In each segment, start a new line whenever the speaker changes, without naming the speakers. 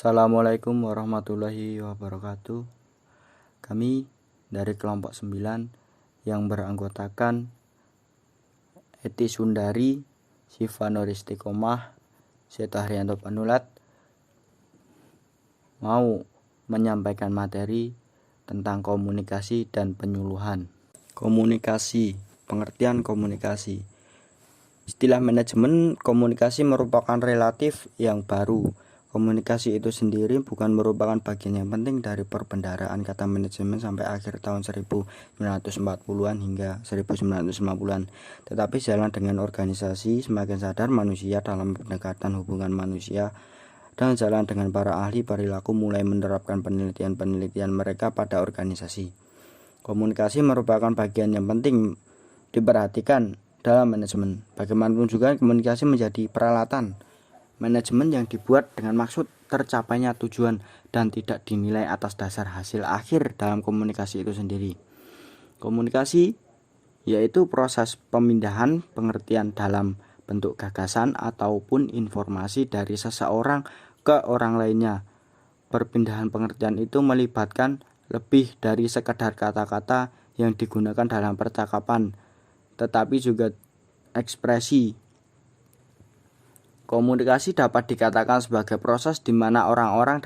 Assalamualaikum warahmatullahi wabarakatuh. Kami dari kelompok 9 yang beranggotakan Eti Sundari, Siva Nur Istiqomah, Seto Haryanto Panulat mau menyampaikan materi tentang komunikasi dan penyuluhan. Komunikasi, pengertian komunikasi. Istilah manajemen komunikasi merupakan relatif yang baru. Komunikasi itu sendiri bukan merupakan bagian yang penting dari perbendaharaan kata manajemen sampai akhir tahun 1940-an hingga 1950-an. Tetapi jalan dengan organisasi semakin sadar manusia dalam pendekatan hubungan manusia, dan jalan dengan para ahli perilaku mulai menerapkan penelitian-penelitian mereka pada organisasi. Komunikasi merupakan bagian yang penting diperhatikan dalam manajemen. Bagaimanapun juga komunikasi menjadi peralatan manajemen yang dibuat dengan maksud tercapainya tujuan dan tidak dinilai atas dasar hasil akhir dalam komunikasi itu sendiri. Komunikasi yaitu proses pemindahan pengertian dalam bentuk gagasan ataupun informasi dari seseorang ke orang lainnya. Perpindahan pengertian itu melibatkan lebih dari sekadar kata-kata yang digunakan dalam percakapan, tetapi juga ekspresi. Komunikasi dapat dikatakan sebagai proses di mana orang-orang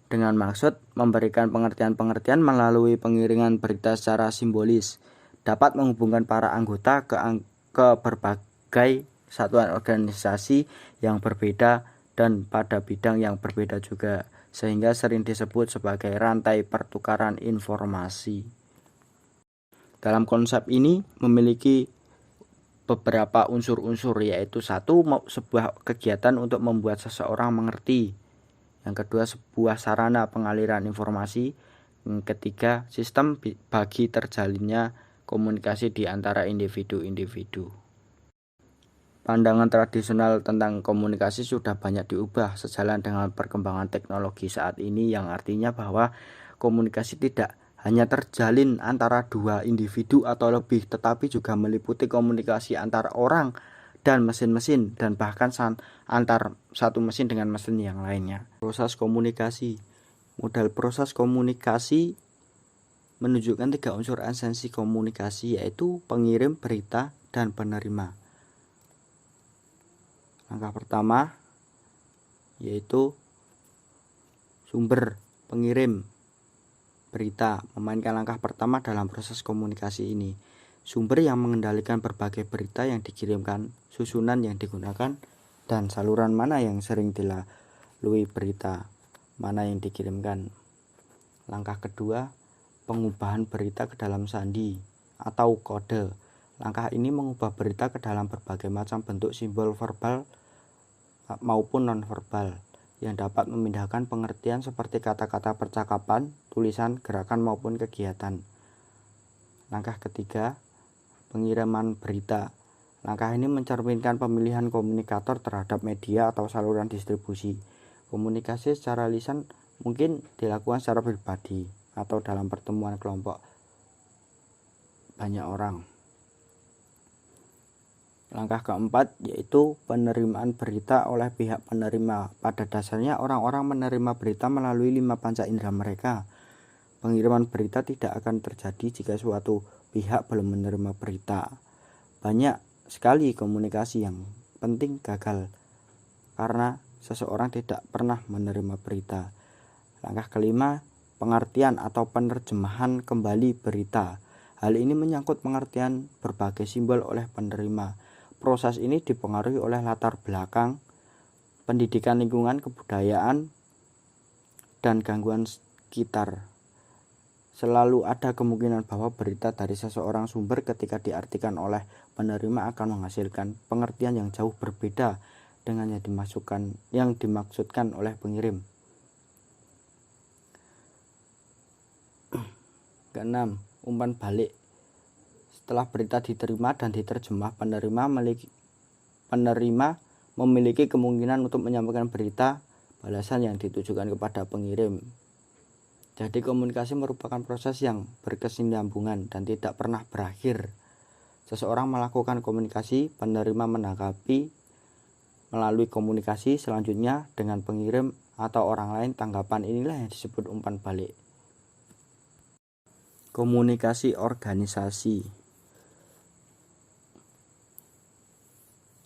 dengan maksud memberikan pengertian-pengertian melalui pengiringan berita secara simbolis dapat menghubungkan para anggota ke berbagai satuan organisasi yang berbeda dan pada bidang yang berbeda juga, sehingga sering disebut sebagai rantai pertukaran informasi. Dalam konsep ini memiliki beberapa unsur-unsur, yaitu satu, sebuah kegiatan untuk membuat seseorang mengerti. Yang kedua, sebuah sarana pengaliran informasi. Yang ketiga, sistem bagi terjalinnya komunikasi di antara individu-individu. Pandangan tradisional tentang komunikasi sudah banyak diubah sejalan dengan perkembangan teknologi saat ini, yang artinya bahwa komunikasi tidak hanya terjalin antara dua individu atau lebih, tetapi juga meliputi komunikasi antar orang dan mesin-mesin, dan bahkan antar satu mesin dengan mesin yang lainnya. Proses komunikasi. Modal proses komunikasi menunjukkan 3 unsur esensi komunikasi, yaitu pengirim, berita, dan penerima. Langkah pertama yaitu sumber pengirim berita memainkan langkah pertama dalam proses komunikasi ini. Sumber yang mengendalikan berbagai berita yang dikirimkan, susunan yang digunakan, dan saluran mana yang sering dilalui berita mana yang dikirimkan. Langkah kedua, pengubahan berita ke dalam sandi atau kode. Langkah ini mengubah berita ke dalam berbagai macam bentuk simbol verbal maupun nonverbal yang dapat memindahkan pengertian seperti kata-kata percakapan, tulisan, gerakan maupun kegiatan. Langkah ketiga, pengiriman berita. Langkah ini mencerminkan pemilihan komunikator terhadap media atau saluran distribusi. Komunikasi secara lisan mungkin dilakukan secara pribadi atau dalam pertemuan kelompok banyak orang. Langkah keempat yaitu penerimaan berita oleh pihak penerima. Pada dasarnya orang-orang menerima berita melalui 5 panca indera mereka. Pengiriman berita tidak akan terjadi jika suatu pihak belum menerima berita. Banyak sekali komunikasi yang penting gagal karena seseorang tidak pernah menerima berita. Langkah kelima, pengertian atau penerjemahan kembali berita. Hal ini menyangkut pengertian berbagai simbol oleh penerima. Proses ini dipengaruhi oleh latar belakang, pendidikan lingkungan, kebudayaan, dan gangguan sekitar. Selalu ada kemungkinan bahwa berita dari seseorang sumber ketika diartikan oleh penerima akan menghasilkan pengertian yang jauh berbeda dengan yang dimaksudkan oleh pengirim. Keenam, umpan balik. Setelah berita diterima dan diterjemah, penerima memiliki kemungkinan untuk menyampaikan berita balasan yang ditujukan kepada pengirim. Jadi komunikasi merupakan proses yang berkesinambungan dan tidak pernah berakhir. Seseorang melakukan komunikasi, penerima melalui komunikasi selanjutnya dengan pengirim atau orang lain. Tanggapan inilah yang disebut umpan balik. Komunikasi organisasi.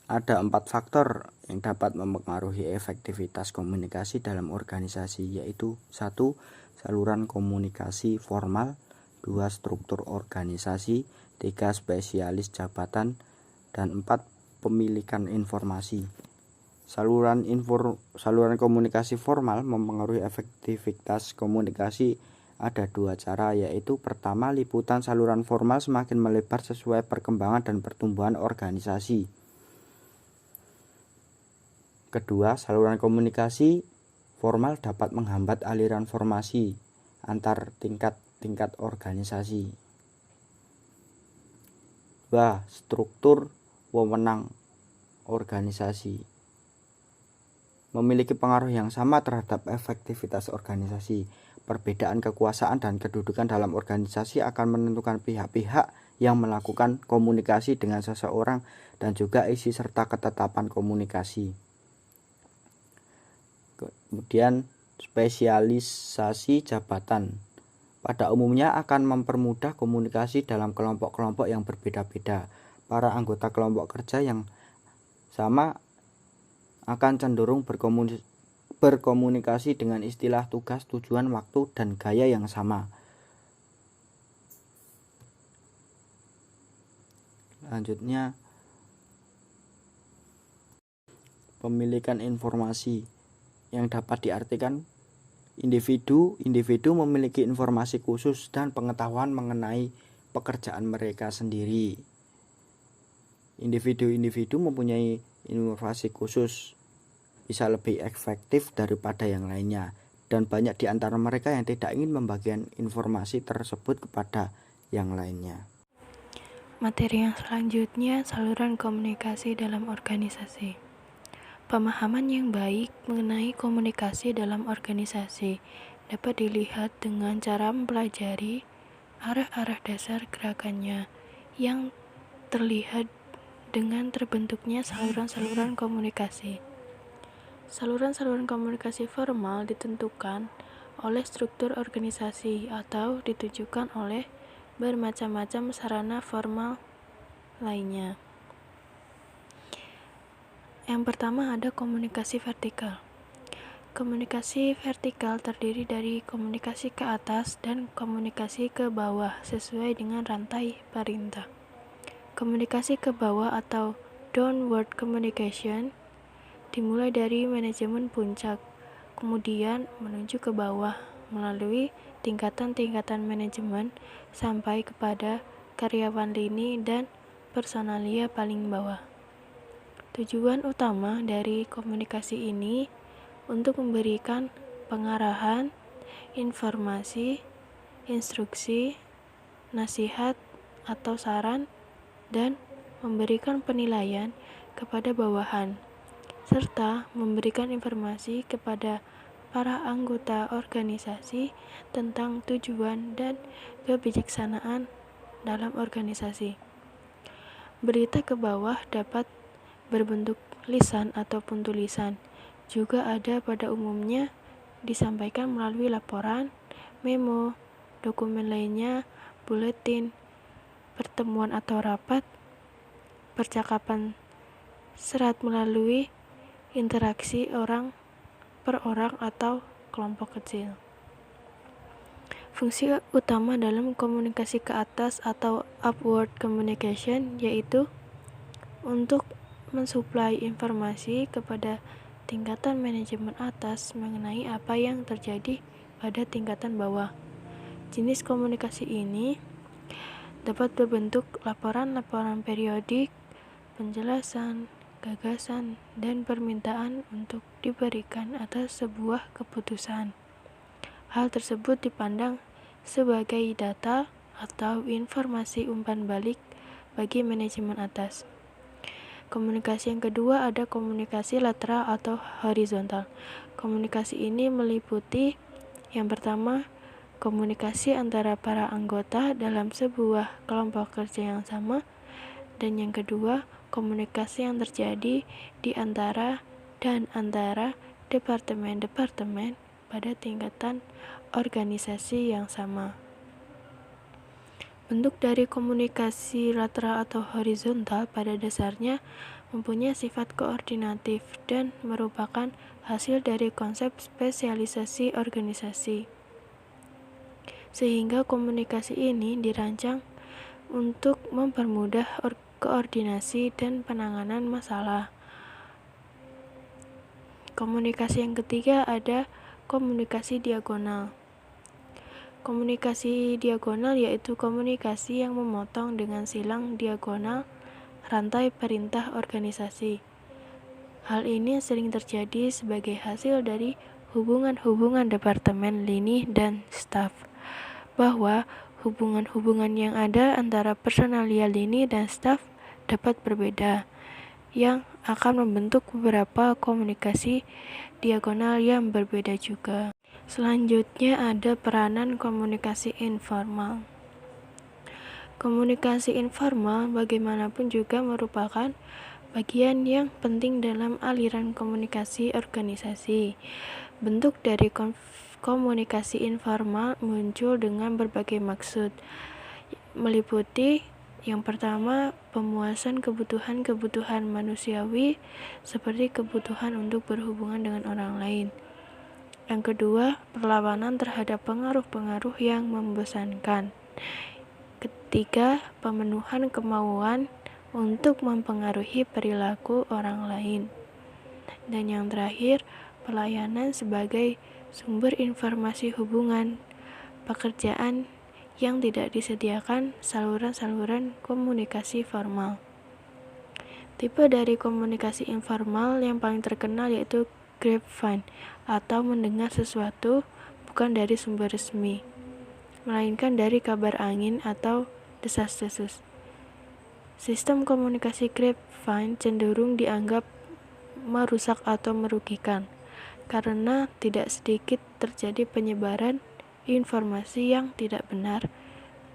Ada 4 faktor yang dapat mempengaruhi efektivitas komunikasi dalam organisasi, yaitu 1. Saluran komunikasi formal, 2. Struktur organisasi, 3. Spesialis jabatan, dan 4. Pemilikan informasi. Saluran komunikasi formal mempengaruhi efektivitas komunikasi. Ada 2 cara, yaitu pertama, liputan saluran formal semakin melebar sesuai perkembangan dan pertumbuhan organisasi. Kedua, saluran komunikasi formal dapat menghambat aliran informasi antar tingkat organisasi. 2. Struktur wewenang organisasi memiliki pengaruh yang sama terhadap efektivitas organisasi. Perbedaan kekuasaan dan kedudukan dalam organisasi akan menentukan pihak-pihak yang melakukan komunikasi dengan seseorang dan juga isi serta ketetapan komunikasi. Kemudian spesialisasi jabatan pada umumnya akan mempermudah komunikasi dalam kelompok-kelompok yang berbeda-beda. Para anggota kelompok kerja yang sama akan cenderung berkomunikasi dengan istilah tugas, tujuan, waktu, dan gaya yang sama. Selanjutnya, pemilikan informasi yang dapat diartikan individu memiliki informasi khusus dan pengetahuan mengenai pekerjaan mereka sendiri. Individu mempunyai informasi khusus, bisa lebih efektif daripada yang lainnya, dan banyak di antara mereka yang tidak ingin membagikan informasi tersebut kepada yang lainnya.
Materi yang selanjutnya, saluran komunikasi dalam organisasi. Pemahaman yang baik mengenai komunikasi dalam organisasi dapat dilihat dengan cara mempelajari arah-arah dasar gerakannya yang terlihat dengan terbentuknya saluran-saluran komunikasi. Saluran-saluran komunikasi formal ditentukan oleh struktur organisasi atau ditujukan oleh bermacam-macam sarana formal lainnya. Yang pertama ada komunikasi vertikal. Komunikasi vertikal terdiri dari komunikasi ke atas dan komunikasi ke bawah sesuai dengan rantai perintah. Komunikasi ke bawah atau downward communication dimulai dari manajemen puncak, kemudian menuju ke bawah melalui tingkatan-tingkatan manajemen sampai kepada karyawan lini dan personalia paling bawah. Tujuan utama dari komunikasi ini untuk memberikan pengarahan, informasi, instruksi, nasihat atau saran, dan memberikan penilaian kepada bawahan, serta memberikan informasi kepada para anggota organisasi tentang tujuan dan kebijaksanaan dalam organisasi. Berita ke bawah dapat berbentuk lisan ataupun tulisan, juga ada pada umumnya disampaikan melalui laporan, memo, dokumen lainnya, buletin, pertemuan atau rapat, percakapan serat melalui interaksi orang per orang atau kelompok kecil. Fungsi utama dalam komunikasi ke atas atau upward communication yaitu untuk mensuplai informasi kepada tingkatan manajemen atas mengenai apa yang terjadi pada tingkatan bawah. Jenis komunikasi ini dapat berbentuk laporan-laporan periodik, penjelasan, gagasan, dan permintaan untuk diberikan atas sebuah keputusan. Hal tersebut dipandang sebagai data atau informasi umpan balik bagi manajemen atas. Komunikasi yang kedua ada komunikasi lateral atau horizontal. Komunikasi ini meliputi yang pertama, komunikasi antara para anggota dalam sebuah kelompok kerja yang sama, dan yang kedua, komunikasi yang terjadi di antara dan antara departemen-departemen pada tingkatan organisasi yang sama. Bentuk dari komunikasi lateral atau horizontal pada dasarnya mempunyai sifat koordinatif dan merupakan hasil dari konsep spesialisasi organisasi. Sehingga komunikasi ini dirancang untuk mempermudah koordinasi dan penanganan masalah. Komunikasi yang ketiga ada komunikasi diagonal. Komunikasi diagonal yaitu komunikasi yang memotong dengan silang diagonal rantai perintah organisasi. Hal ini sering terjadi sebagai hasil dari hubungan-hubungan departemen, lini, dan staf, bahwa hubungan-hubungan yang ada antara personalia lini dan staf dapat berbeda, yang akan membentuk beberapa komunikasi diagonal yang berbeda juga. Selanjutnya ada peranan komunikasi informal. Komunikasi informal bagaimanapun juga merupakan bagian yang penting dalam aliran komunikasi organisasi. Bentuk dari komunikasi informal muncul dengan berbagai maksud, meliputi yang pertama, pemuasan kebutuhan-kebutuhan manusiawi seperti kebutuhan untuk berhubungan dengan orang lain. Yang kedua, perlawanan terhadap pengaruh-pengaruh yang membosankan. Ketiga, pemenuhan kemauan untuk mempengaruhi perilaku orang lain. Dan yang terakhir, pelayanan sebagai sumber informasi hubungan pekerjaan yang tidak disediakan saluran-saluran komunikasi formal. Tipe dari komunikasi informal yang paling terkenal yaitu grapevine atau mendengar sesuatu bukan dari sumber resmi, melainkan dari kabar angin atau desas-desus. Sistem komunikasi grapevine cenderung dianggap merusak atau merugikan karena tidak sedikit terjadi penyebaran informasi yang tidak benar,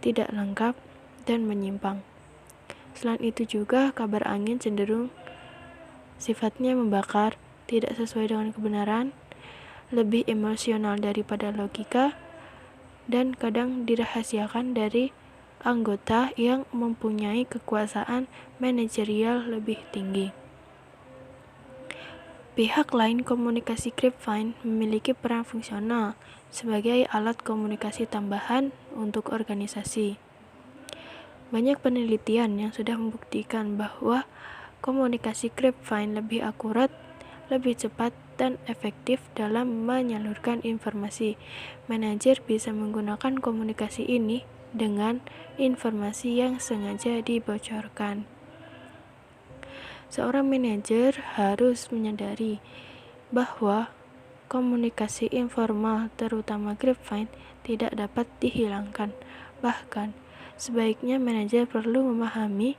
tidak lengkap, dan menyimpang. Selain itu juga kabar angin cenderung sifatnya membakar, tidak sesuai dengan kebenaran, lebih emosional daripada logika, dan kadang dirahasiakan dari anggota yang mempunyai kekuasaan manajerial lebih tinggi. Pihak lain komunikasi grapevine memiliki peran fungsional sebagai alat komunikasi tambahan untuk organisasi. Banyak penelitian yang sudah membuktikan bahwa komunikasi grapevine lebih akurat, lebih cepat, dan efektif dalam menyalurkan informasi. Manajer bisa menggunakan komunikasi ini dengan informasi yang sengaja dibocorkan. Seorang manajer harus menyadari bahwa komunikasi informal, terutama grapevine, tidak dapat dihilangkan. Bahkan, sebaiknya manajer perlu memahami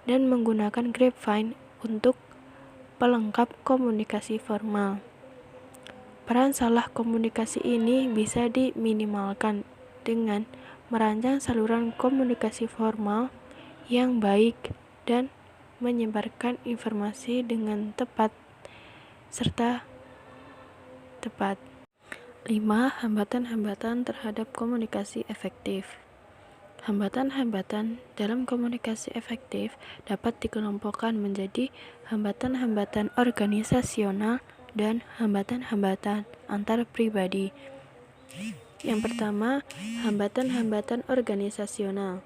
dan menggunakan grapevine untuk pelengkap komunikasi formal. Peran salah komunikasi ini bisa diminimalkan dengan merancang saluran komunikasi formal yang baik dan menyebarkan informasi dengan tepat serta tepat. 5. Hambatan-hambatan terhadap komunikasi efektif. Hambatan-hambatan dalam komunikasi efektif dapat dikelompokkan menjadi hambatan-hambatan organisasional dan hambatan-hambatan antar pribadi. Yang pertama, hambatan-hambatan organisasional.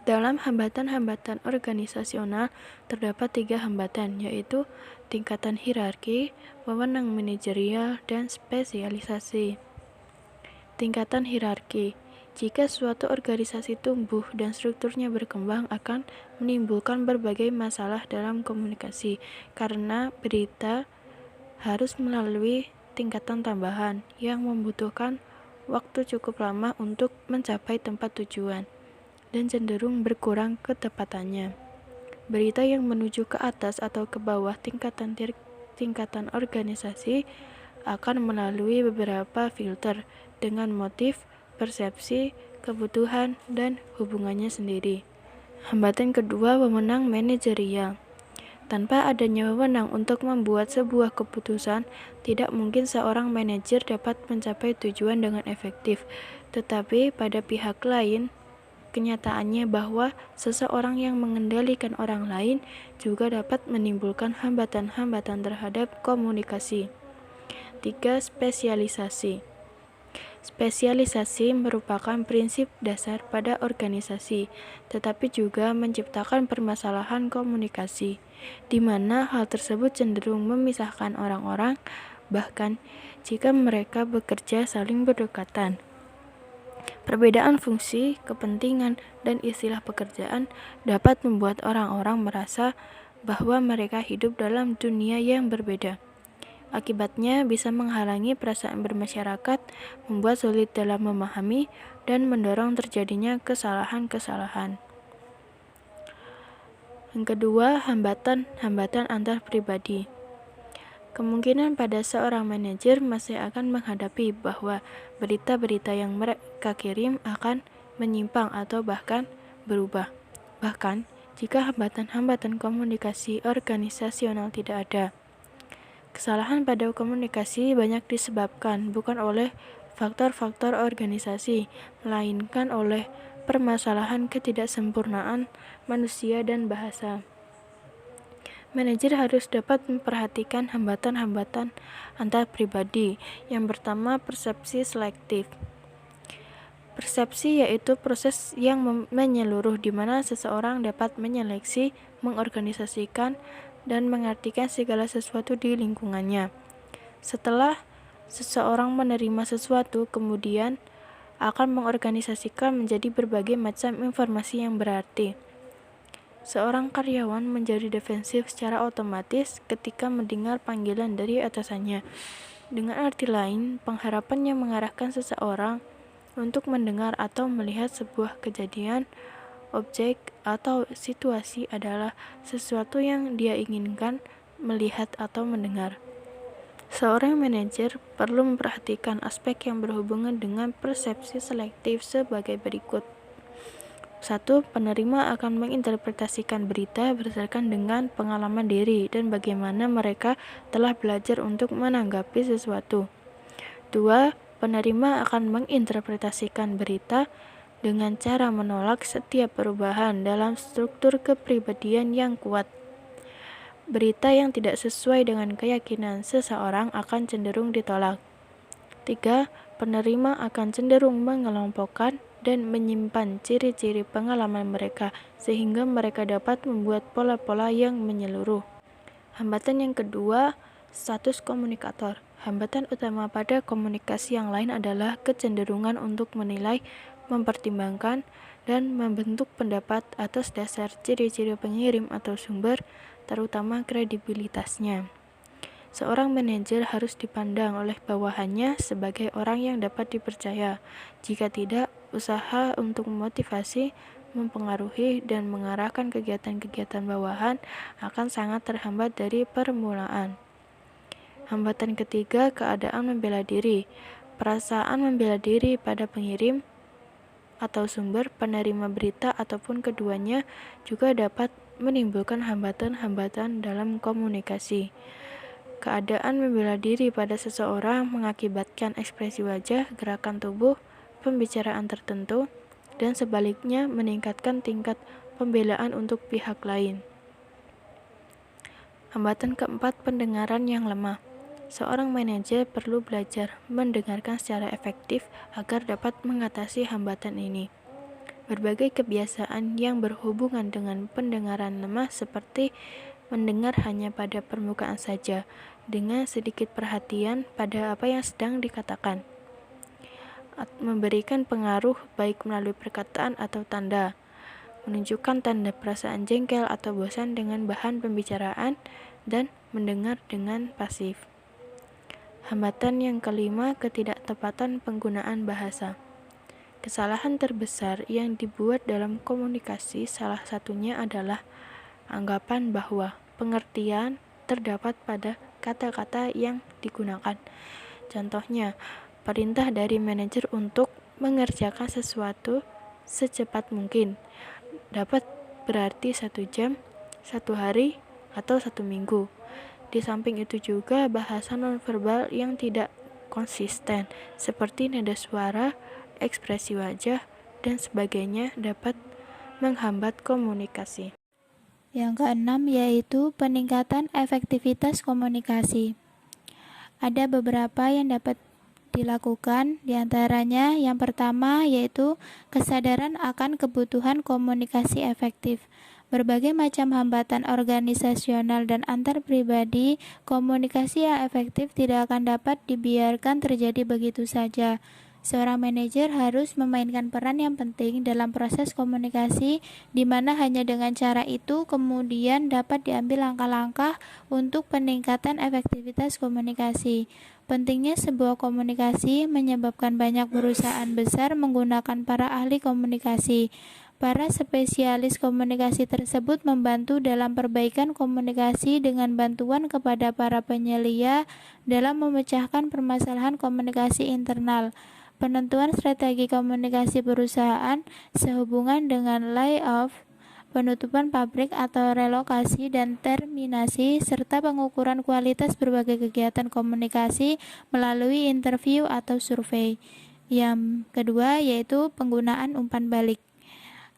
Dalam hambatan-hambatan organisasional terdapat 3 hambatan, yaitu tingkatan hierarki, wewenang manajerial, dan spesialisasi. Tingkatan hierarki. Jika suatu organisasi tumbuh dan strukturnya berkembang akan menimbulkan berbagai masalah dalam komunikasi karena berita harus melalui tingkatan tambahan yang membutuhkan waktu cukup lama untuk mencapai tempat tujuan dan cenderung berkurang ketepatannya. Berita yang menuju ke atas atau ke bawah tingkatan organisasi akan melalui beberapa filter dengan motif, persepsi, kebutuhan, dan hubungannya sendiri. Hambatan kedua, wewenang manajerial. Tanpa adanya wewenang untuk membuat sebuah keputusan, tidak mungkin seorang manajer dapat mencapai tujuan dengan efektif. Tetapi pada pihak lain, kenyataannya bahwa seseorang yang mengendalikan orang lain juga dapat menimbulkan hambatan-hambatan terhadap komunikasi. 3. Spesialisasi. Spesialisasi merupakan prinsip dasar pada organisasi, tetapi juga menciptakan permasalahan komunikasi, di mana hal tersebut cenderung memisahkan orang-orang, bahkan jika mereka bekerja saling berdekatan. Perbedaan fungsi, kepentingan, dan istilah pekerjaan dapat membuat orang-orang merasa bahwa mereka hidup dalam dunia yang berbeda. Akibatnya bisa menghalangi perasaan bermasyarakat, membuat sulit dalam memahami, dan mendorong terjadinya kesalahan-kesalahan. Yang kedua, hambatan-hambatan antar pribadi. Kemungkinan pada seorang manajer masih akan menghadapi bahwa berita-berita yang mereka kirim akan menyimpang atau bahkan berubah. Bahkan jika hambatan-hambatan komunikasi organisasional tidak ada. Kesalahan pada komunikasi banyak disebabkan bukan oleh faktor-faktor organisasi, melainkan oleh permasalahan ketidaksempurnaan manusia dan bahasa. Manajer harus dapat memperhatikan hambatan-hambatan antar pribadi. Yang pertama, persepsi selektif. Persepsi yaitu proses yang menyeluruh di mana seseorang dapat menyeleksi, mengorganisasikan, dan mengartikan segala sesuatu di lingkungannya. Setelah seseorang menerima sesuatu, kemudian akan mengorganisasikan menjadi berbagai macam informasi yang berarti. Seorang karyawan menjadi defensif secara otomatis ketika mendengar panggilan dari atasannya. Dengan arti lain, pengharapan yang mengarahkan seseorang untuk mendengar atau melihat sebuah kejadian, objek, atau situasi adalah sesuatu yang dia inginkan melihat atau mendengar. Seorang manajer perlu memperhatikan aspek yang berhubungan dengan persepsi selektif sebagai berikut. 1. Penerima akan menginterpretasikan berita berdasarkan dengan pengalaman diri dan bagaimana mereka telah belajar untuk menanggapi sesuatu. 2. Penerima akan menginterpretasikan berita dengan cara menolak setiap perubahan dalam struktur kepribadian yang kuat. Berita yang tidak sesuai dengan keyakinan seseorang akan cenderung ditolak. 3. Penerima akan cenderung mengelompokkan dan menyimpan ciri-ciri pengalaman mereka sehingga mereka dapat membuat pola-pola yang menyeluruh. Hambatan yang kedua, status komunikator. Hambatan utama pada komunikasi yang lain adalah kecenderungan untuk menilai, mempertimbangkan, dan membentuk pendapat atas dasar ciri-ciri pengirim atau sumber, terutama kredibilitasnya. Seorang manajer harus dipandang oleh bawahannya sebagai orang yang dapat dipercaya. Jika tidak, usaha untuk memotivasi, mempengaruhi, dan mengarahkan kegiatan-kegiatan bawahan akan sangat terhambat dari permulaan. Hambatan ketiga, keadaan membela diri. Perasaan membela diri pada pengirim atau sumber, penerima berita, ataupun keduanya juga dapat menimbulkan hambatan-hambatan dalam komunikasi. Keadaan membela diri pada seseorang mengakibatkan ekspresi wajah, gerakan tubuh, pembicaraan tertentu, dan sebaliknya meningkatkan tingkat pembelaan untuk pihak lain. Hambatan keempat, pendengaran yang lemah. Seorang manajer perlu belajar mendengarkan secara efektif agar dapat mengatasi hambatan ini. Berbagai kebiasaan yang berhubungan dengan pendengaran lemah seperti mendengar hanya pada permukaan saja, dengan sedikit perhatian pada apa yang sedang dikatakan, memberikan pengaruh baik melalui perkataan atau tanda, menunjukkan tanda perasaan jengkel atau bosan dengan bahan pembicaraan, dan mendengar dengan pasif. Hambatan yang kelima, ketidaktepatan penggunaan bahasa. Kesalahan terbesar yang dibuat dalam komunikasi salah satunya adalah anggapan bahwa pengertian terdapat pada kata-kata yang digunakan. Contohnya, perintah dari manajer untuk mengerjakan sesuatu secepat mungkin dapat berarti 1 jam, 1 hari, atau 1 minggu. Di samping itu juga bahasa nonverbal yang tidak konsisten, seperti nada suara, ekspresi wajah, dan sebagainya dapat menghambat komunikasi.
Yang keenam yaitu peningkatan efektivitas komunikasi. Ada beberapa yang dapat dilakukan, diantaranya yang pertama yaitu kesadaran akan kebutuhan komunikasi efektif. Berbagai macam hambatan organisasional dan antar pribadi, komunikasi yang efektif tidak akan dapat dibiarkan terjadi begitu saja. Seorang manajer harus memainkan peran yang penting dalam proses komunikasi, di mana hanya dengan cara itu kemudian dapat diambil langkah-langkah untuk peningkatan efektivitas komunikasi. Pentingnya sebuah komunikasi menyebabkan banyak perusahaan besar menggunakan para ahli komunikasi. Para spesialis komunikasi tersebut membantu dalam perbaikan komunikasi dengan bantuan kepada para penyelia dalam memecahkan permasalahan komunikasi internal. Penentuan strategi komunikasi perusahaan sehubungan dengan layoff, penutupan pabrik atau relokasi dan terminasi, serta pengukuran kualitas berbagai kegiatan komunikasi melalui interview atau survei. Yang kedua yaitu penggunaan umpan balik.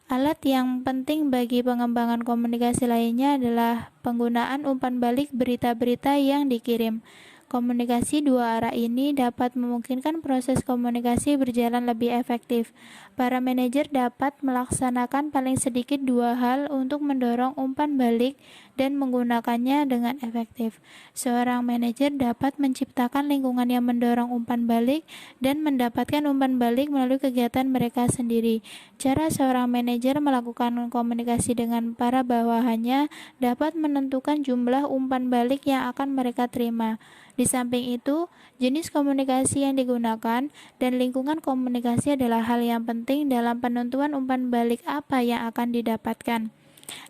Alat yang penting bagi pengembangan komunikasi lainnya adalah penggunaan umpan balik berita-berita yang dikirim. Komunikasi dua arah ini dapat memungkinkan proses komunikasi berjalan lebih efektif. Para manajer dapat melaksanakan paling sedikit 2 hal untuk mendorong umpan balik dan menggunakannya dengan efektif. Seorang manajer dapat menciptakan lingkungan yang mendorong umpan balik dan mendapatkan umpan balik melalui kegiatan mereka sendiri. Cara seorang manajer melakukan komunikasi dengan para bawahannya dapat menentukan jumlah umpan balik yang akan mereka terima. Di samping itu, jenis komunikasi yang digunakan dan lingkungan komunikasi adalah hal yang penting dalam penentuan umpan balik apa yang akan didapatkan.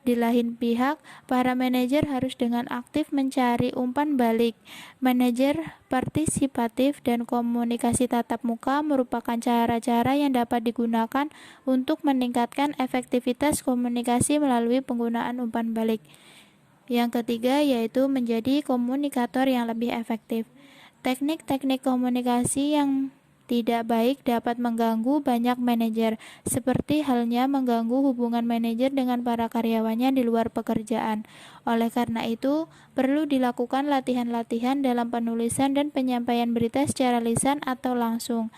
Di lain pihak, para manajer harus dengan aktif mencari umpan balik. Manajer partisipatif dan komunikasi tatap muka merupakan cara-cara yang dapat digunakan untuk meningkatkan efektivitas komunikasi melalui penggunaan umpan balik. Yang ketiga yaitu menjadi komunikator yang lebih efektif. Teknik-teknik komunikasi yang tidak baik dapat mengganggu banyak manajer, seperti halnya mengganggu hubungan manajer dengan para karyawannya di luar pekerjaan. Oleh karena itu, perlu dilakukan latihan-latihan dalam penulisan dan penyampaian berita secara lisan atau langsung.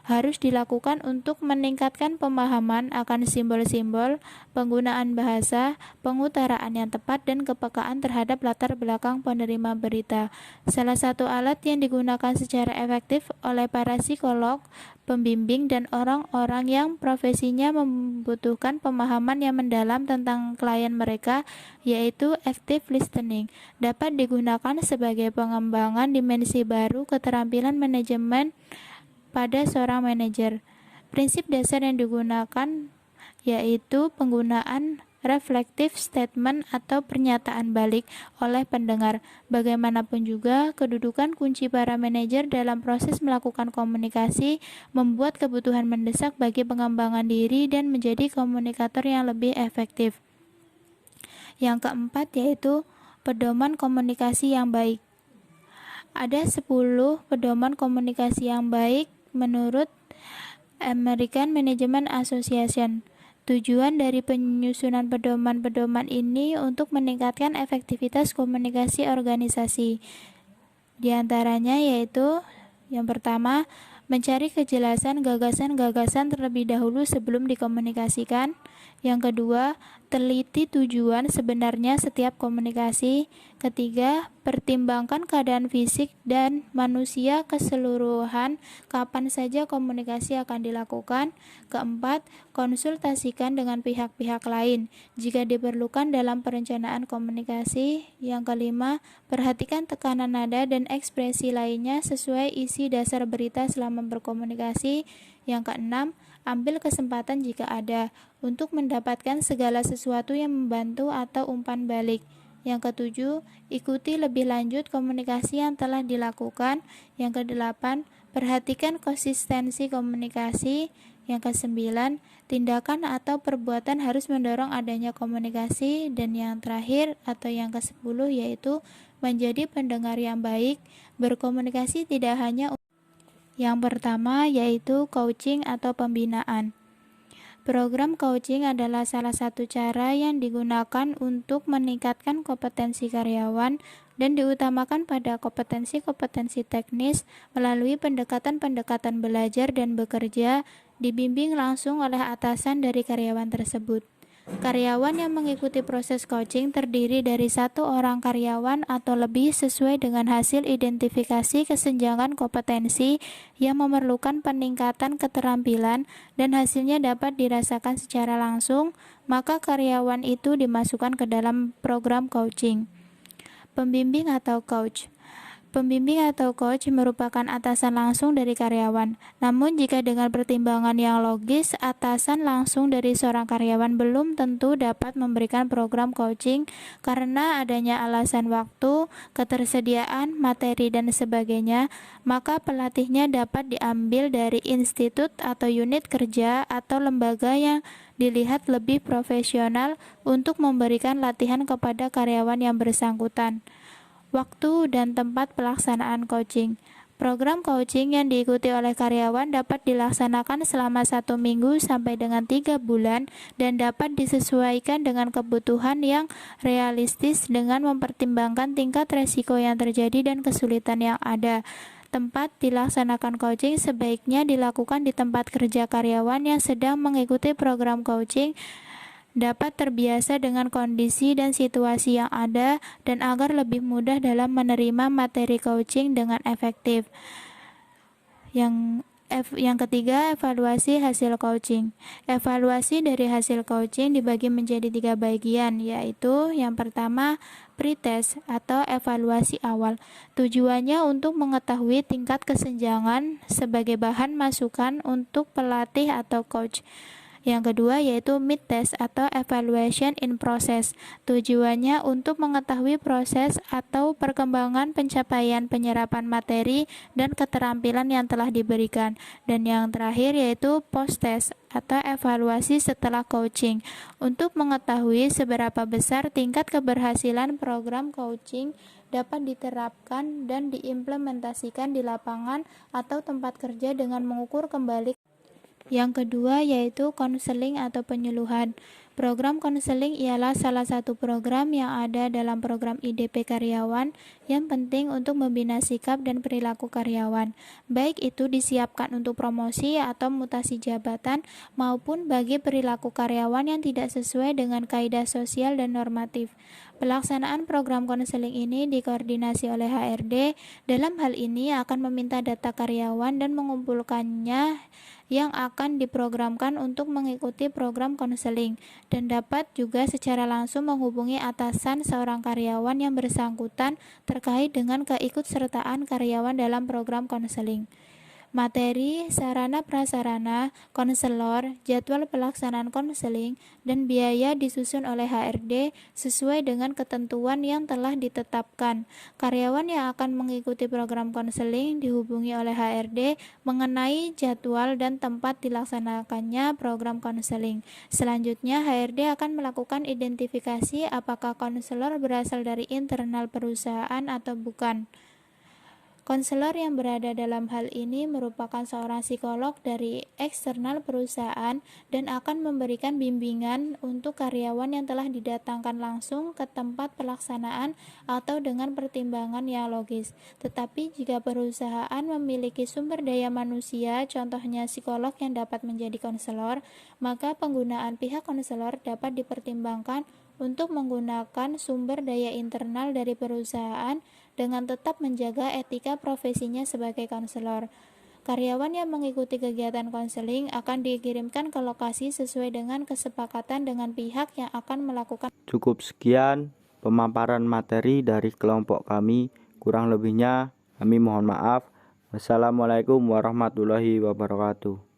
Harus dilakukan untuk meningkatkan pemahaman akan simbol-simbol, penggunaan bahasa, pengutaraan yang tepat, dan kepekaan terhadap latar belakang penerima berita. Salah satu alat yang digunakan secara efektif oleh para psikolog, pembimbing, dan orang-orang yang profesinya membutuhkan pemahaman yang mendalam tentang klien mereka, yaitu active listening, dapat digunakan sebagai pengembangan dimensi baru keterampilan manajemen pada seorang manajer. Prinsip dasar yang digunakan yaitu penggunaan reflective statement atau pernyataan balik oleh pendengar. Bagaimanapun juga, kedudukan kunci para manajer dalam proses melakukan komunikasi membuat kebutuhan mendesak bagi pengembangan diri dan menjadi komunikator yang lebih efektif. Yang keempat yaitu pedoman komunikasi yang baik. Ada 10 pedoman komunikasi yang baik menurut American Management Association. Tujuan dari penyusunan pedoman-pedoman ini untuk meningkatkan efektivitas komunikasi organisasi. Di antaranya yaitu yang pertama, mencari kejelasan gagasan-gagasan terlebih dahulu sebelum dikomunikasikan. Yang kedua, teliti tujuan sebenarnya setiap komunikasi. Ketiga, pertimbangkan keadaan fisik dan manusia keseluruhan kapan saja komunikasi akan dilakukan. Keempat, konsultasikan dengan pihak-pihak lain jika diperlukan dalam perencanaan komunikasi. Yang kelima, perhatikan tekanan nada dan ekspresi lainnya sesuai isi dasar berita selama berkomunikasi. Yang keenam, ambil kesempatan jika ada untuk mendapatkan segala sesuatu yang membantu atau umpan balik. Yang ketujuh, ikuti lebih lanjut komunikasi yang telah dilakukan. Yang kedelapan, perhatikan konsistensi komunikasi. Yang kesembilan, tindakan atau perbuatan harus mendorong adanya komunikasi. Dan yang terakhir atau yang ke-10 yaitu menjadi pendengar yang baik. Berkomunikasi tidak hanya yang pertama yaitu coaching atau pembinaan. Program coaching adalah salah satu cara yang digunakan untuk meningkatkan kompetensi karyawan dan diutamakan pada kompetensi-kompetensi teknis melalui pendekatan-pendekatan belajar dan bekerja dibimbing langsung oleh atasan dari karyawan tersebut. Karyawan yang mengikuti proses coaching terdiri dari 1 orang karyawan atau lebih sesuai dengan hasil identifikasi kesenjangan kompetensi yang memerlukan peningkatan keterampilan dan hasilnya dapat dirasakan secara langsung, maka karyawan itu dimasukkan ke dalam program coaching. Pembimbing atau coach. Pembimbing atau coach merupakan atasan langsung dari karyawan. Namun jika dengan pertimbangan yang logis, atasan langsung dari seorang karyawan belum tentu dapat memberikan program coaching karena adanya alasan waktu, ketersediaan, materi, dan sebagainya, maka pelatihnya dapat diambil dari institut atau unit kerja atau lembaga yang dilihat lebih profesional untuk memberikan latihan kepada karyawan yang bersangkutan. Waktu dan tempat pelaksanaan coaching. Program coaching yang diikuti oleh karyawan dapat dilaksanakan selama 1 minggu sampai dengan 3 bulan dan dapat disesuaikan dengan kebutuhan yang realistis dengan mempertimbangkan tingkat resiko yang terjadi dan kesulitan yang ada. Tempat dilaksanakan coaching sebaiknya dilakukan di tempat kerja karyawan yang sedang mengikuti program coaching, dapat terbiasa dengan kondisi dan situasi yang ada dan agar lebih mudah dalam menerima materi coaching dengan efektif. Yang ketiga, evaluasi hasil coaching. Evaluasi dari hasil coaching dibagi menjadi 3 bagian, yaitu yang pertama, pretest atau evaluasi awal. Tujuannya untuk mengetahui tingkat kesenjangan sebagai bahan masukan untuk pelatih atau coach. Yang kedua yaitu mid-test atau evaluation in process. Tujuannya untuk mengetahui proses atau perkembangan pencapaian penyerapan materi dan keterampilan yang telah diberikan. Dan yang terakhir yaitu post-test atau evaluasi setelah coaching untuk mengetahui seberapa besar tingkat keberhasilan program coaching dapat diterapkan dan diimplementasikan di lapangan atau tempat kerja dengan mengukur kembali. Yang kedua yaitu konseling atau penyuluhan. Program konseling ialah salah satu program yang ada dalam program IDP karyawan yang penting untuk membina sikap dan perilaku karyawan, baik itu disiapkan untuk promosi atau mutasi jabatan maupun bagi perilaku karyawan yang tidak sesuai dengan kaidah sosial dan normatif. Pelaksanaan program konseling ini dikoordinasi oleh HRD. Dalam hal ini akan meminta data karyawan dan mengumpulkannya yang akan diprogramkan untuk mengikuti program konseling dan dapat juga secara langsung menghubungi atasan seorang karyawan yang bersangkutan terkait dengan keikutsertaan karyawan dalam program konseling. Materi, sarana prasarana, konselor, jadwal pelaksanaan konseling, dan biaya disusun oleh HRD sesuai dengan ketentuan yang telah ditetapkan. Karyawan yang akan mengikuti program konseling dihubungi oleh HRD mengenai jadwal dan tempat dilaksanakannya program konseling. Selanjutnya, HRD akan melakukan identifikasi apakah konselor berasal dari internal perusahaan atau bukan. Konselor yang berada dalam hal ini merupakan seorang psikolog dari eksternal perusahaan dan akan memberikan bimbingan untuk karyawan yang telah didatangkan langsung ke tempat pelaksanaan atau dengan pertimbangan yang logis. Tetapi jika perusahaan memiliki sumber daya manusia, contohnya psikolog yang dapat menjadi konselor, maka penggunaan pihak konselor dapat dipertimbangkan untuk menggunakan sumber daya internal dari perusahaan dengan tetap menjaga etika profesinya sebagai konselor. Karyawan yang mengikuti kegiatan konseling akan dikirimkan ke lokasi sesuai dengan kesepakatan dengan pihak yang akan melakukan.
Cukup sekian pemaparan materi dari kelompok kami. Kurang lebihnya kami mohon maaf. Wassalamualaikum warahmatullahi wabarakatuh.